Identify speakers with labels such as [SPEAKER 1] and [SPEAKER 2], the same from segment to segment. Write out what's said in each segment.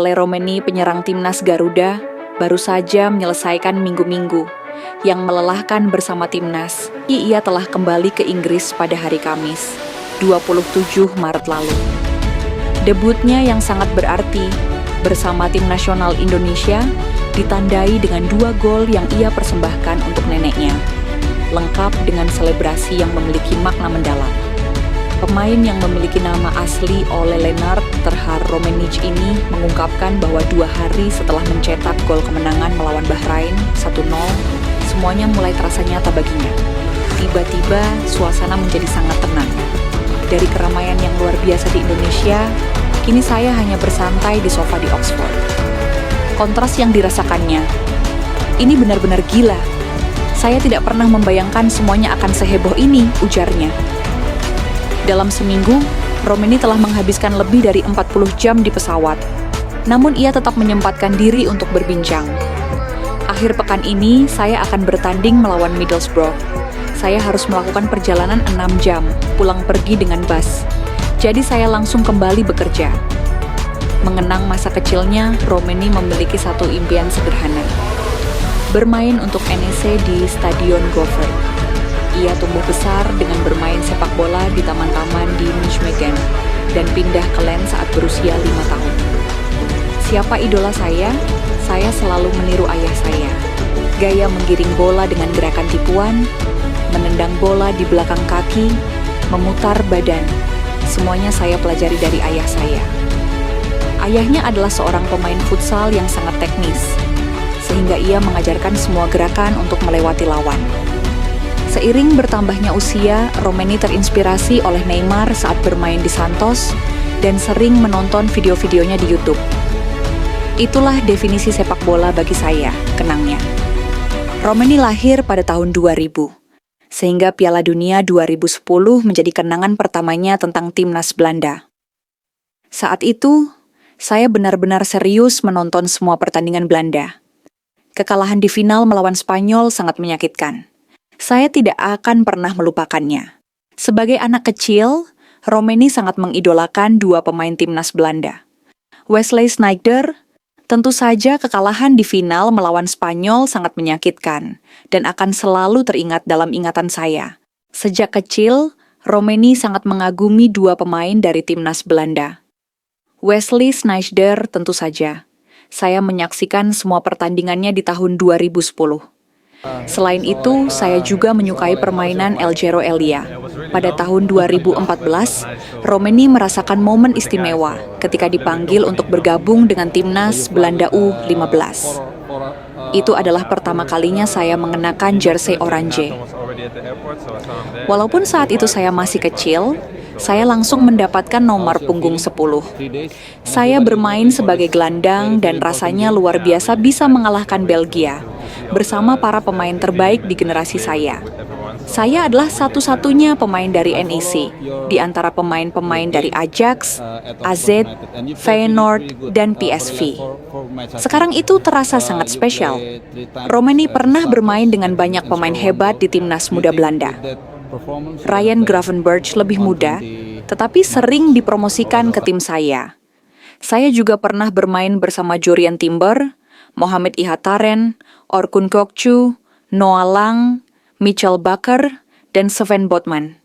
[SPEAKER 1] oleh Romeni penyerang timnas Garuda baru saja menyelesaikan minggu-minggu yang melelahkan bersama timnas. Ia telah kembali ke Inggris pada hari Kamis, 27 Maret lalu. Debutnya yang sangat berarti bersama tim nasional Indonesia ditandai dengan 2 gol yang ia persembahkan untuk neneknya, lengkap dengan selebrasi yang memiliki makna mendalam. Pemain yang memiliki nama asli Ole Lennart Terhar Romenic ini mengungkapkan bahwa 2 hari setelah mencetak gol kemenangan melawan Bahrain 1-0, semuanya mulai terasa nyata baginya. Tiba-tiba suasana menjadi sangat tenang. Dari keramaian yang luar biasa di Indonesia, kini saya hanya bersantai di sofa di Oxford. Kontras yang dirasakannya, ini benar-benar gila. Saya tidak pernah membayangkan semuanya akan seheboh ini, ujarnya. Dalam seminggu, Romeni telah menghabiskan lebih dari 40 jam di pesawat. Namun ia tetap menyempatkan diri untuk berbincang. Akhir pekan ini, saya akan bertanding melawan Middlesbrough. Saya harus melakukan perjalanan 6 jam, pulang pergi dengan bus. Jadi saya langsung kembali bekerja. Mengenang masa kecilnya, Romeni memiliki satu impian sederhana. Bermain untuk NEC di Stadion Goffert. Ia tumbuh besar dengan bermain sepak bola di taman-taman di Nijmegen dan pindah ke Lens saat berusia 5 tahun. Siapa idola saya? Saya selalu meniru ayah saya. Gaya menggiring bola dengan gerakan tipuan, menendang bola di belakang kaki, memutar badan. Semuanya saya pelajari dari ayah saya. Ayahnya adalah seorang pemain futsal yang sangat teknis, sehingga ia mengajarkan semua gerakan untuk melewati lawan. Seiring bertambahnya usia, Romeni terinspirasi oleh Neymar saat bermain di Santos dan sering menonton video-videonya di YouTube. Itulah definisi sepak bola bagi saya, kenangnya. Romeni lahir pada tahun 2000, sehingga Piala Dunia 2010 menjadi kenangan pertamanya tentang timnas Belanda. Saat itu, saya benar-benar serius menonton semua pertandingan Belanda. Kekalahan di final melawan Spanyol sangat menyakitkan. Saya tidak akan pernah melupakannya. Sebagai anak kecil, Romeni sangat mengidolakan 2 pemain timnas Belanda. Wesley Sneijder, tentu saja kekalahan di final melawan Spanyol sangat menyakitkan dan akan selalu teringat dalam ingatan saya. Sejak kecil, Romeni sangat mengagumi 2 pemain dari timnas Belanda. Wesley Sneijder tentu saja. Saya menyaksikan semua pertandingannya di tahun 2010. Selain itu, saya juga menyukai permainan Eljero Elia. Pada tahun 2014, Romeni merasakan momen istimewa ketika dipanggil untuk bergabung dengan timnas Belanda U15. Itu adalah pertama kalinya saya mengenakan jersey oranye. Walaupun saat itu saya masih kecil, saya langsung mendapatkan nomor punggung 10. Saya bermain sebagai gelandang dan rasanya luar biasa bisa mengalahkan Belgia bersama para pemain terbaik di generasi saya. Saya adalah satu-satunya pemain dari NEC, di antara pemain-pemain dari Ajax, AZ, Feyenoord, dan PSV. Sekarang itu terasa sangat spesial. Romeni pernah bermain dengan banyak pemain hebat di timnas muda Belanda. Ryan Gravenberch lebih muda, tetapi sering dipromosikan ke tim saya. Saya juga pernah bermain bersama Jurien Timber, Mohamed Ihattaren, Orkun Kökçü, Noah Lang, Mitchell Bakker, dan Sven Botman.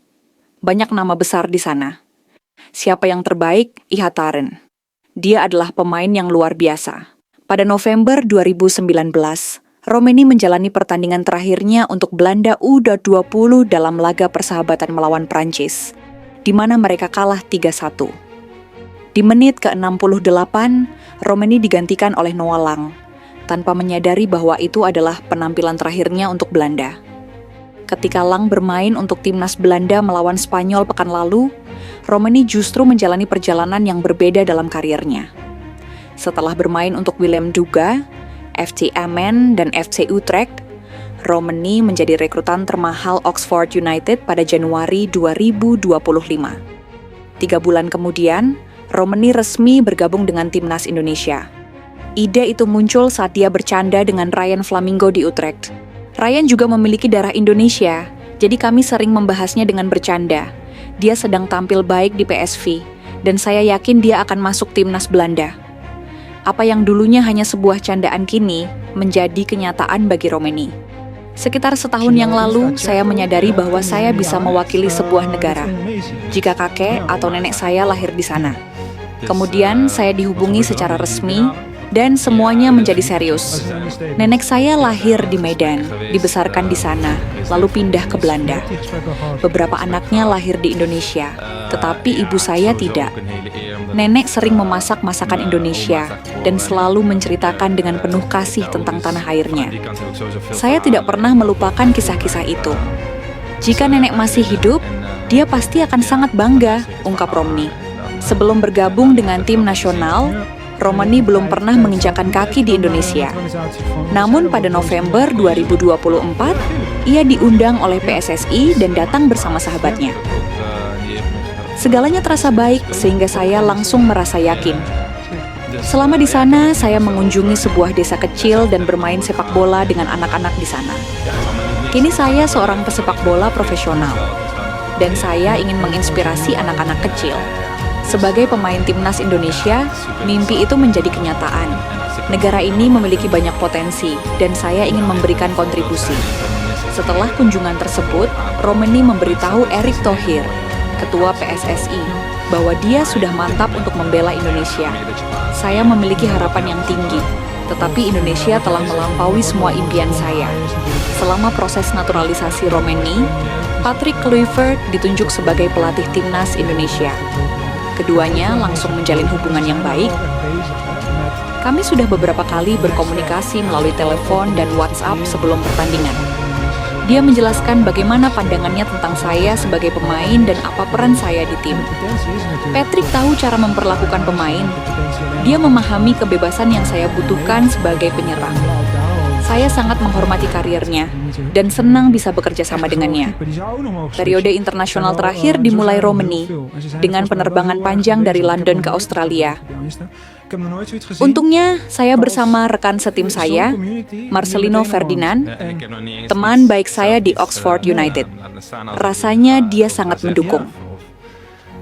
[SPEAKER 1] Banyak nama besar di sana. Siapa yang terbaik? Ihattaren. Dia adalah pemain yang luar biasa. Pada November 2019, Romeni menjalani pertandingan terakhirnya untuk Belanda U20 dalam laga persahabatan melawan Prancis, di mana mereka kalah 3-1. Di menit ke-68, Romeni digantikan oleh Noah Lang, tanpa menyadari bahwa itu adalah penampilan terakhirnya untuk Belanda. Ketika Lang bermain untuk timnas Belanda melawan Spanyol pekan lalu, Romeni justru menjalani perjalanan yang berbeda dalam karirnya. Setelah bermain untuk Willem Duga, FC Emmen, dan FC Utrecht, Romeni menjadi rekrutan termahal Oxford United pada Januari 2025. 3 bulan kemudian, Romeni resmi bergabung dengan timnas Indonesia. Ide itu muncul saat dia bercanda dengan Ryan Flamingo di Utrecht. Ryan juga memiliki darah Indonesia, jadi kami sering membahasnya dengan bercanda. Dia sedang tampil baik di PSV, dan saya yakin dia akan masuk timnas Belanda. Apa yang dulunya hanya sebuah candaan kini menjadi kenyataan bagi Romeni. Sekitar setahun yang lalu, saya menyadari bahwa saya bisa mewakili sebuah negara jika kakek atau nenek saya lahir di sana. Kemudian saya dihubungi secara resmi dan semuanya menjadi serius. Nenek saya lahir di Medan, dibesarkan di sana, lalu pindah ke Belanda. Beberapa anaknya lahir di Indonesia, tetapi ibu saya tidak. Nenek sering memasak masakan Indonesia dan selalu menceritakan dengan penuh kasih tentang tanah airnya. Saya tidak pernah melupakan kisah-kisah itu. Jika nenek masih hidup, dia pasti akan sangat bangga, ungkap Romeni. Sebelum bergabung dengan tim nasional, Romeni belum pernah menginjakkan kaki di Indonesia. Namun pada November 2024, ia diundang oleh PSSI dan datang bersama sahabatnya. Segalanya terasa baik sehingga saya langsung merasa yakin. Selama di sana, saya mengunjungi sebuah desa kecil dan bermain sepak bola dengan anak-anak di sana. Kini saya seorang pesepak bola profesional, dan saya ingin menginspirasi anak-anak kecil. Sebagai pemain timnas Indonesia, mimpi itu menjadi kenyataan. Negara ini memiliki banyak potensi, dan saya ingin memberikan kontribusi. Setelah kunjungan tersebut, Romeni memberitahu Erick Thohir, Ketua PSSI, bahwa dia sudah mantap untuk membela Indonesia. Saya memiliki harapan yang tinggi, tetapi Indonesia telah melampaui semua impian saya. Selama proses naturalisasi Romeni, Patrick Kluivert ditunjuk sebagai pelatih timnas Indonesia. Keduanya langsung menjalin hubungan yang baik. Kami sudah beberapa kali berkomunikasi melalui telepon dan WhatsApp sebelum pertandingan. Dia menjelaskan bagaimana pandangannya tentang saya sebagai pemain dan apa peran saya di tim. Patrick tahu cara memperlakukan pemain. Dia memahami kebebasan yang saya butuhkan sebagai penyerang. Saya sangat menghormati karirnya dan senang bisa bekerja sama dengannya. Periode internasional terakhir dimulai Romeni dengan penerbangan panjang dari London ke Australia. Untungnya, saya bersama rekan setim saya, Marcelino Ferdinand, teman baik saya di Oxford United. Rasanya dia sangat mendukung.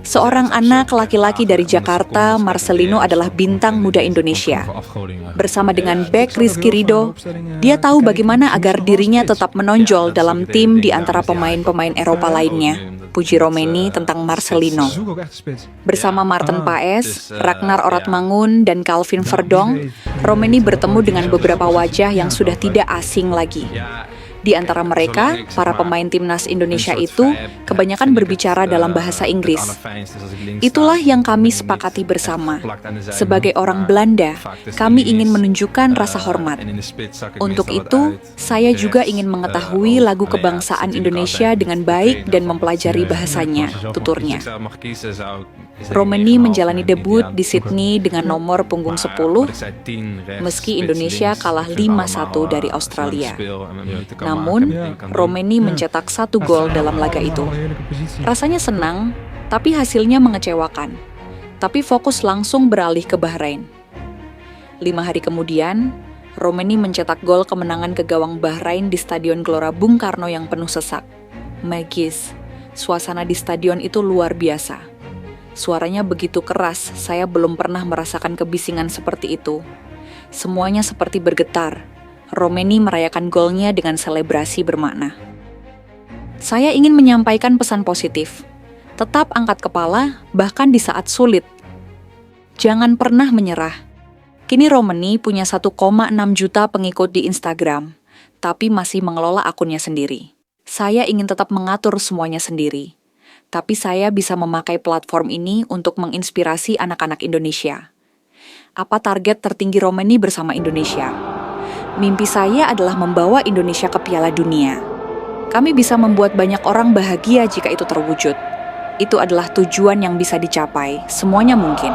[SPEAKER 1] Seorang anak laki-laki dari Jakarta, Marcelino adalah bintang muda Indonesia. Bersama dengan bek Rizky Ridho, dia tahu bagaimana agar dirinya tetap menonjol dalam tim di antara pemain-pemain Eropa lainnya. Puji Romeni tentang Marcelino. Bersama Maarten Paes, Ragnar Oratmangun, dan Calvin Verdonk, Romeni bertemu dengan beberapa wajah yang sudah tidak asing lagi. Di antara mereka, para pemain timnas Indonesia itu kebanyakan berbicara dalam bahasa Inggris. Itulah yang kami sepakati bersama. Sebagai orang Belanda, kami ingin menunjukkan rasa hormat. Untuk itu, saya juga ingin mengetahui lagu kebangsaan Indonesia dengan baik dan mempelajari bahasanya, tuturnya. Romeni menjalani debut di Sydney dengan nomor punggung 10, meski Indonesia kalah 5-1 dari Australia. Namun, Romeni mencetak 1 gol dalam laga itu. Rasanya senang, tapi hasilnya mengecewakan. Tapi fokus langsung beralih ke Bahrain. 5 hari kemudian, Romeni mencetak gol kemenangan ke gawang Bahrain di Stadion Gelora Bung Karno yang penuh sesak. Magis, suasana di stadion itu luar biasa. Suaranya begitu keras, saya belum pernah merasakan kebisingan seperti itu. Semuanya seperti bergetar. Romeni merayakan golnya dengan selebrasi bermakna. Saya ingin menyampaikan pesan positif. Tetap angkat kepala, bahkan di saat sulit. Jangan pernah menyerah. Kini Romeni punya 1,6 juta pengikut di Instagram, tapi masih mengelola akunnya sendiri. Saya ingin tetap mengatur semuanya sendiri. Tapi saya bisa memakai platform ini untuk menginspirasi anak-anak Indonesia. Apa target tertinggi Romeni bersama Indonesia? Mimpi saya adalah membawa Indonesia ke Piala Dunia. Kami bisa membuat banyak orang bahagia jika itu terwujud. Itu adalah tujuan yang bisa dicapai, semuanya mungkin.